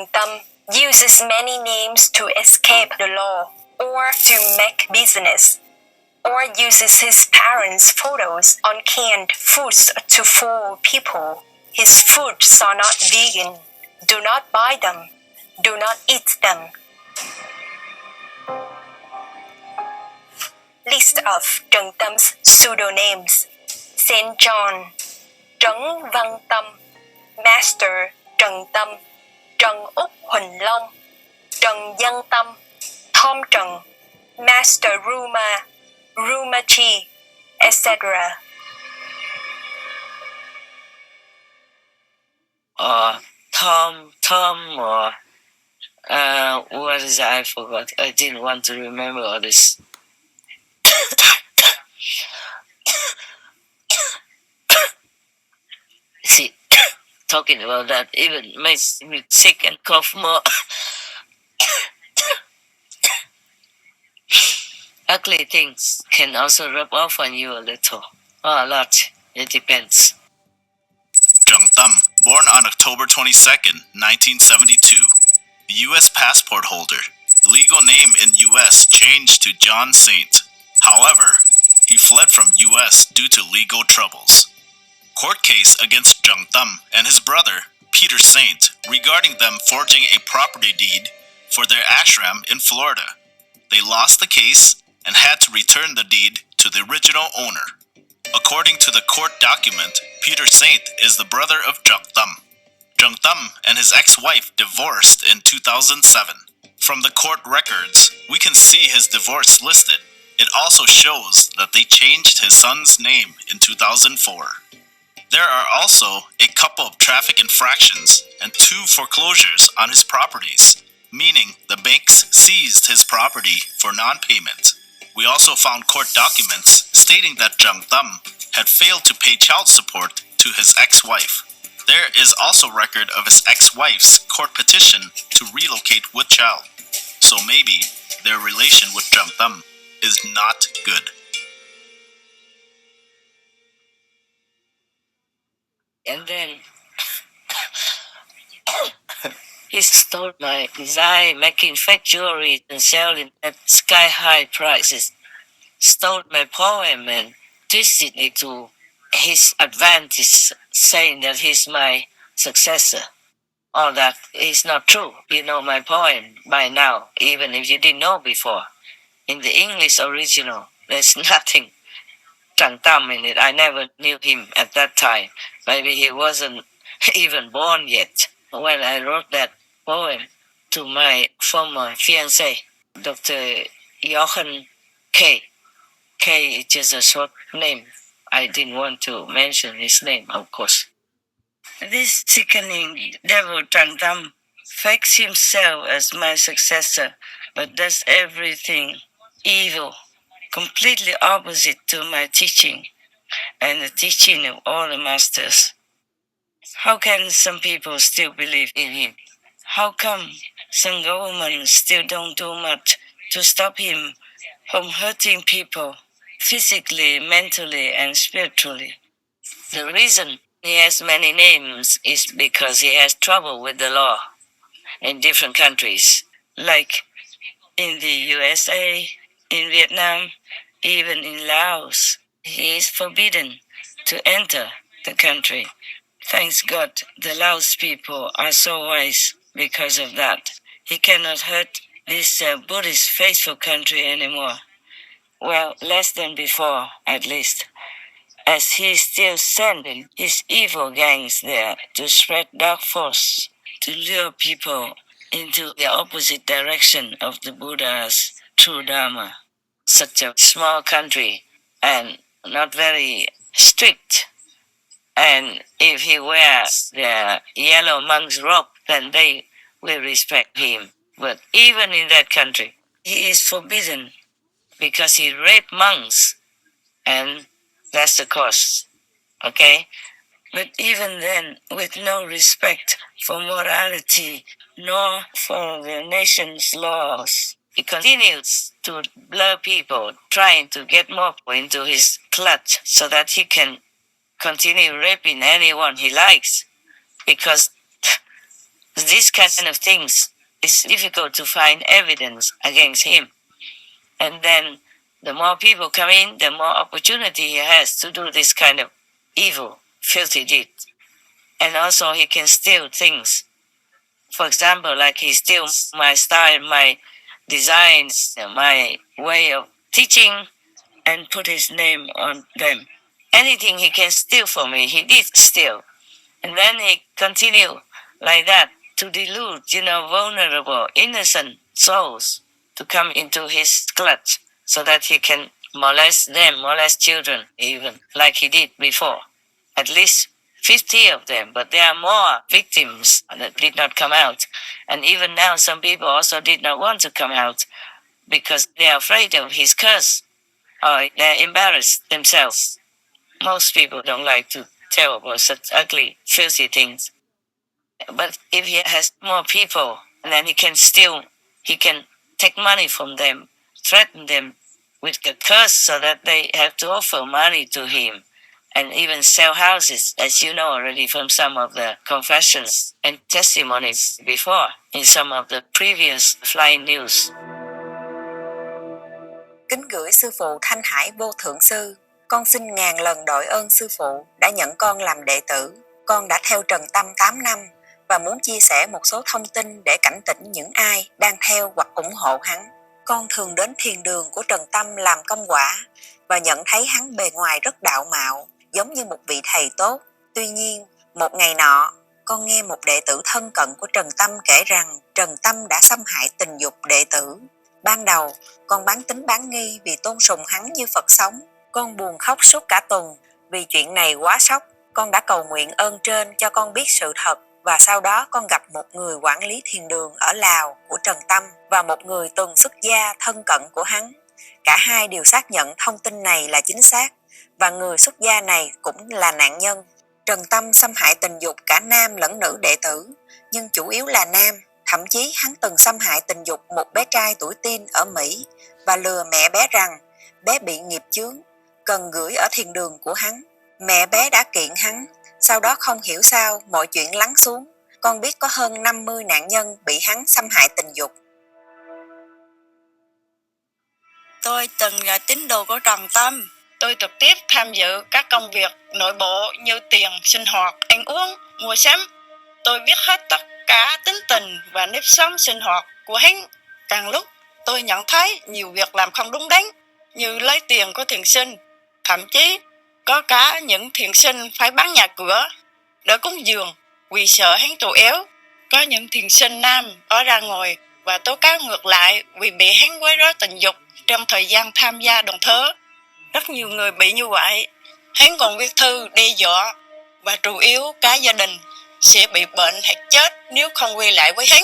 Tran Tam uses many names to escape the law or to make business, or uses his parents' photos on canned foods to fool people. His foods are not vegan. Do not buy them. Do not eat them. List of Tran Tam's pseudonames: Saint John, Trấn Văn Tâm, Master Tran Tam, Trần Úc Huỳnh Long, Trần Văn Tâm, Tom Trần, Master Ruma, Ruma Chi, etc. Tom, or what is that? I forgot. I didn't want to remember all this. See, talking about that even makes me sick and cough more. Ugly things can also rub off on you a little, or a lot. It depends. Tran Tam, born on October 22nd, 1972. U.S. passport holder. Legal name in U.S. changed to John Saint. However, he fled from U.S. due to legal troubles. Court case against Tran Tam and his brother, Peter Saint, regarding them forging a property deed for their ashram in Florida. They lost the case and had to return the deed to the original owner. According to the court document, Peter Saint is the brother of Tran Tam. Tran Tam and his ex-wife divorced in 2007. From the court records, we can see his divorce listed. It also shows that they changed his son's name in 2004. There are also a couple of traffic infractions and 2 foreclosures on his properties, meaning the banks seized his property for non-payment. We also found court documents stating that Tran Tam had failed to pay child support to his ex-wife. There is also record of his ex-wife's court petition to relocate with child. So maybe their relation with Tran Tam is not good. And then he stole my design, making fake jewelry and selling at sky-high prices. Stole my poem and twisted it to his advantage, saying that he's my successor. All that is not true. You know my poem by now, even if you didn't know before. In the English original, there's nothing Tran Tam in it. I never knew him at that time. Maybe he wasn't even born yet when I wrote that poem to my former fiancé, Dr. Jochen K. K is just a short name. I didn't want to mention his name, of course. This sickening devil Tran Tam fakes himself as my successor, but does everything evil, completely opposite to my teaching and the teaching of all the masters. How can some people still believe in him? How come some governments still don't do much to stop him from hurting people physically, mentally, and spiritually? The reason he has many names is because he has trouble with the law in different countries, like in the USA, in Vietnam, even in Laos. He is forbidden to enter the country. Thanks God, the Laos people are so wise because of that. He cannot hurt this Buddhist faithful country anymore. Well, less than before, at least, as he is still sending his evil gangs there to spread dark force, to lure people into the opposite direction of the Buddha's true Dharma. Such a small country and not very strict. And if he wears the yellow monk's robe, then they will respect him. But even in that country, he is forbidden because he raped monks, and that's the cost. Okay? But even then, with no respect for morality nor for the nation's laws, he continues to blur people, trying to get more into his clutch so that he can continue raping anyone he likes, because These kind of things, it's difficult to find evidence against him. And then the more people come in, the more opportunity he has to do this kind of evil, filthy deed. And also he can steal things. For example, like he steals my style, my designs, my way of teaching, and put his name on them. Anything he can steal from me, he did steal. And then he continued like that to delude, vulnerable, innocent souls to come into his clutch so that he can molest them, molest children even, like he did before. At least 50 of them, but there are more victims that did not come out. And even now, some people also did not want to come out because they are afraid of his curse or they're embarrassed themselves. Most people don't like to tell about such ugly, filthy things. But if he has more people, and then he can take money from them, threaten them with a curse so that they have to offer money to him, and even sell houses, as you know already from some of the confessions and testimonies before in some of the previous flying news. Kính gửi sư phụ Thanh Hải Vô Thượng Sư. Con xin ngàn lần đội ơn sư phụ đã nhận con làm đệ tử. Con đã theo Trần Tâm 8 năm và muốn chia sẻ một số thông tin để cảnh tỉnh những ai đang theo hoặc ủng hộ hắn. Con thường đến thiền đường của Trần Tâm làm công quả và nhận thấy hắn bề ngoài rất đạo mạo, giống như một vị thầy tốt. Tuy nhiên, một ngày nọ, con nghe một đệ tử thân cận của Trần Tâm kể rằng Trần Tâm đã xâm hại tình dục đệ tử. Ban đầu, con bán tín bán nghi vì tôn sùng hắn như Phật sống. Con buồn khóc suốt cả tuần vì chuyện này quá sốc. Con đã cầu nguyện ơn trên cho con biết sự thật và sau đó con gặp một người quản lý thiền đường ở Lào của Trần Tâm và một người từng xuất gia thân cận của hắn. Cả hai đều xác nhận thông tin này là chính xác và người xuất gia này cũng là nạn nhân. Trần Tâm xâm hại tình dục cả nam lẫn nữ đệ tử, nhưng chủ yếu là nam. Thậm chí hắn từng xâm hại tình dục một bé trai tuổi teen ở Mỹ và lừa mẹ bé rằng bé bị nghiệp chướng, cần gửi ở thiền đường của hắn. Mẹ bé đã kiện hắn, sau đó không hiểu sao mọi chuyện lắng xuống. Con biết có hơn 50 nạn nhân bị hắn xâm hại tình dục. Tôi từng là tín đồ của Trần Tâm. Tôi trực tiếp tham dự các công việc nội bộ như tiền, sinh hoạt, ăn uống, mua sắm. Tôi biết hết tất cả tính tình và nếp sống sinh hoạt của hắn. Càng lúc tôi nhận thấy nhiều việc làm không đúng đắn, như lấy tiền của thiền sinh. Thậm chí có cả những thiền sinh phải bán nhà cửa để cúng dường vì sợ hắn tù éo. Có những thiền sinh nam ở ra ngồi và tố cáo ngược lại vì bị hắn quấy rối tình dục trong thời gian tham gia đoàn thớ. Rất nhiều người bị như vậy. Hắn còn viết thư đe dọa và chủ yếu cả gia đình sẽ bị bệnh hoặc chết nếu không quay lại với hắn.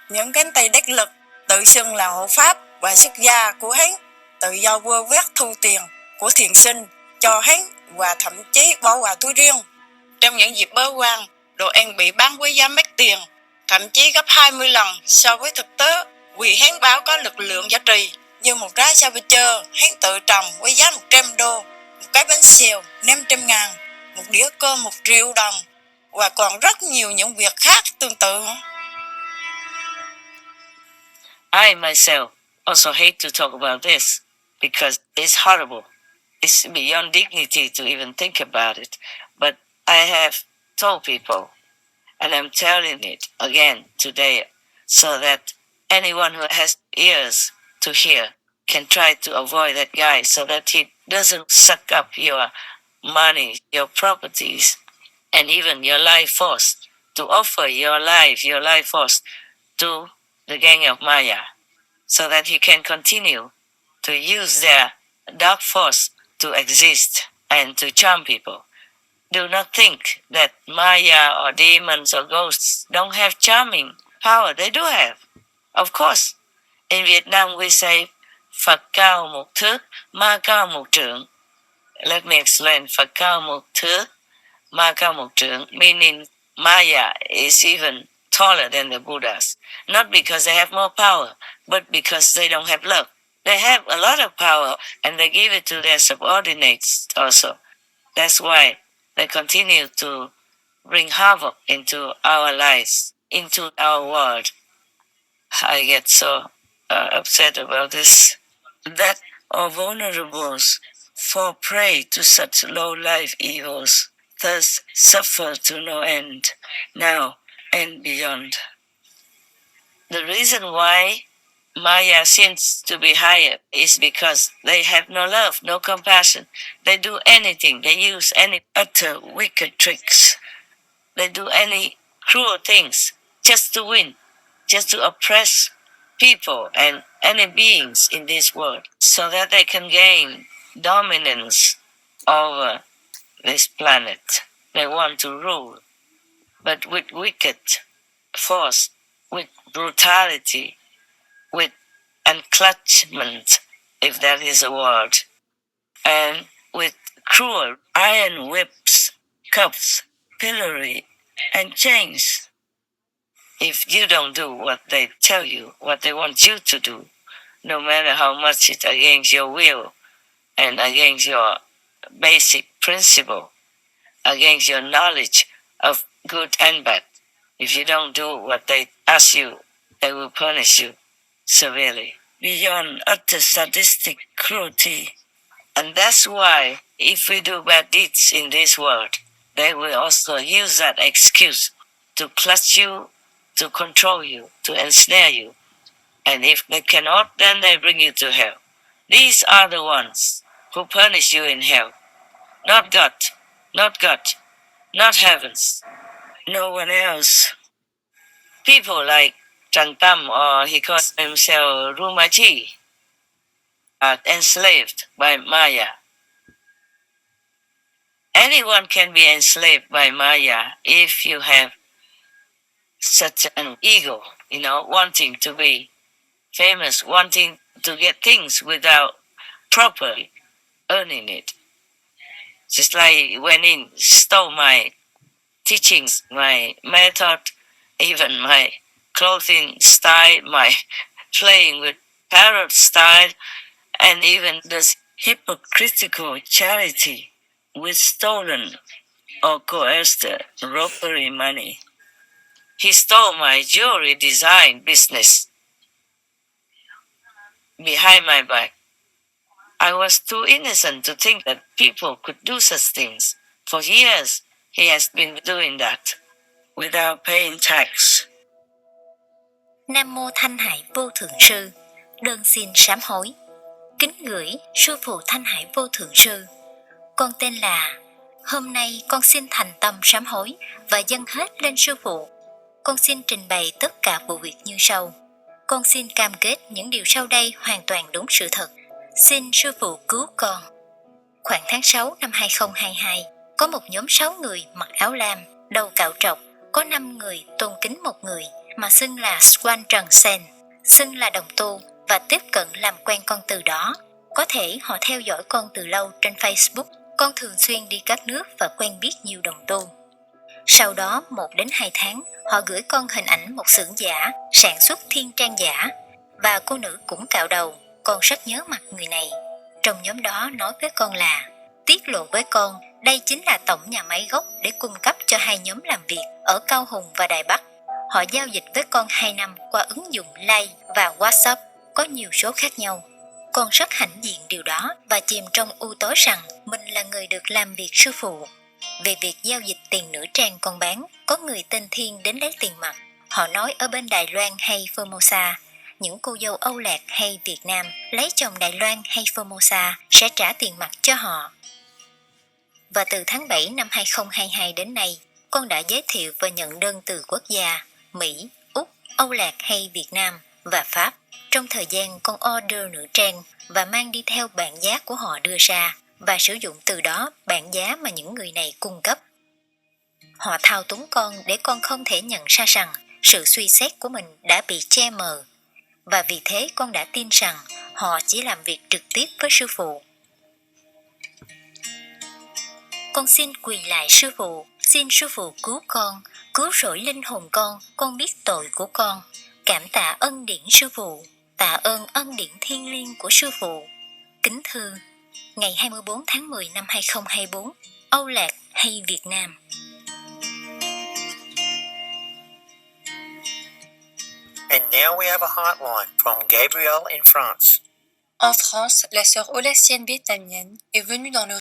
Những cánh tay đắc lực tự xưng là hộ pháp và xuất gia của hắn tự do vơ vét thu tiền của thiền sinh cho hắn và thậm chí bỏ vào túi riêng. Trong những dịp bớ quan, đồ ăn bị bán với giá mắc tiền, thậm chí gấp 20 lần so với thực tế vì hắn báo có lực lượng giá trị. Như một trái Savicher, hắn tự trồng với giá 100 đô, một cái bánh xèo 500 ngàn, một đĩa cơm 1 triệu đồng và còn rất nhiều những việc khác tương tự. I myself also hate to talk about this because it's horrible. It's beyond dignity to even think about it. But I have told people, and I'm telling it again today, so that anyone who has ears to hear can try to avoid that guy so that he doesn't suck up your money, your properties, and even your life force, to offer your life force to the gang of Maya, so that he can continue to use their dark force to exist and to charm people. Do not think that Maya or demons or ghosts don't have charming power. They do have. Of course, in Vietnam we say Phật cao một thước, ma cao một trượng. Let me explain. Phật cao một thước, ma cao một trượng, meaning Maya is even taller than the Buddhas. Not because they have more power, but because they don't have love. They have a lot of power and they give it to their subordinates also. That's why they continue to bring havoc into our lives into our world. I get so upset about this. That are vulnerable for prey to such low-life evils, thus suffer to no end, now and beyond. The reason why Maya seems to be higher is because they have no love, no compassion. They do anything, they use any utter wicked tricks. They do any cruel things just to win, just to oppress people and any beings in this world so that they can gain dominance over this planet. They want to rule, but with wicked force, with brutality, with encroachment, if that is a word, and with cruel iron whips, cuffs, pillory, and chains. If you don't do what they tell you, what they want you to do, no matter how much it's against your will and against your basic principle, against your knowledge of good and bad, if you don't do what they ask you, they will punish you severely, beyond utter sadistic cruelty. And that's why, if we do bad deeds in this world, they will also use that excuse to clutch you, to control you, to ensnare you. And if they cannot, then they bring you to hell. These are the ones who punish you in hell. Not God, not God, not heavens, no one else. People like Tran Tam, or he calls himself Rumaji, are enslaved by Maya. Anyone can be enslaved by Maya if you have such an ego, wanting to be famous, wanting to get things without properly earning it. Just like when he stole my teachings, my method, even my clothing style, my playing with parrot style, and even this hypocritical charity with stolen or coerced robbery money. He stole my jewelry design business behind my back. I was too innocent to think that people could do such things. For years, he has been doing that without paying tax. Nam Mô Thanh Hải Vô Thượng Sư, đơn xin sám hối. Kính gửi Sư Phụ Thanh Hải Vô Thượng Sư. Con tên là, hôm nay con xin thành tâm sám hối và dâng hết lên Sư Phụ. Con xin trình bày tất cả vụ việc như sau. Con xin cam kết những điều sau đây hoàn toàn đúng sự thật. Xin Sư Phụ cứu con. Khoảng tháng 6 năm 2022, có một nhóm 6 người mặc áo lam, đầu cạo trọc, có 5 người tôn kính một người mà xưng là Tran Tam, xưng là đồng tu và tiếp cận làm quen con từ đó. Có thể họ theo dõi con từ lâu trên Facebook. Con thường xuyên đi các nước và quen biết nhiều đồng tu. Sau đó 1 đến 2 tháng, họ gửi con hình ảnh một xưởng giả, sản xuất thiên trang giả. Và cô nữ cũng cạo đầu, con rất nhớ mặt người này. Trong nhóm đó nói với con là, tiết lộ với con, đây chính là tổng nhà máy gốc để cung cấp cho 2 nhóm làm việc ở Cao Hùng và Đài Bắc. Họ giao dịch với con 2 năm qua ứng dụng Line và WhatsApp, có nhiều số khác nhau. Con rất hãnh diện điều đó và chìm trong u tối rằng mình là người được làm việc Sư Phụ. Về việc giao dịch tiền nữ trang con bán, có người tên Thiên đến lấy tiền mặt. Họ nói ở bên Đài Loan hay Formosa, những cô dâu Âu Lạc hay Việt Nam lấy chồng Đài Loan hay Formosa sẽ trả tiền mặt cho họ. Và từ tháng 7 năm 2022 đến nay, con đã giới thiệu và nhận đơn từ quốc gia Mỹ, Úc, Âu Lạc hay Việt Nam và Pháp. Trong thời gian con order nữ trang và mang đi theo bảng giá của họ đưa ra và sử dụng từ đó bảng giá mà những người này cung cấp. Họ thao túng con để con không thể nhận ra rằng sự suy xét của mình đã bị che mờ. Và vì thế con đã tin rằng họ chỉ làm việc trực tiếp với Sư Phụ. Con xin quỳ lại Sư Phụ, xin Sư Phụ cứu con, cứu rỗi linh hồn con biết tội của con. Cảm tạ ân điển Sư Phụ, tạ ơn ân điển thiêng liêng của Sư Phụ. Kính thưa, ngày 24 tháng 10 năm 2024, Âu Lạc hay Việt Nam. And now we have a hotline from Gabrielle in France. En France, la sœur olassienne vietnamienne est venue dans le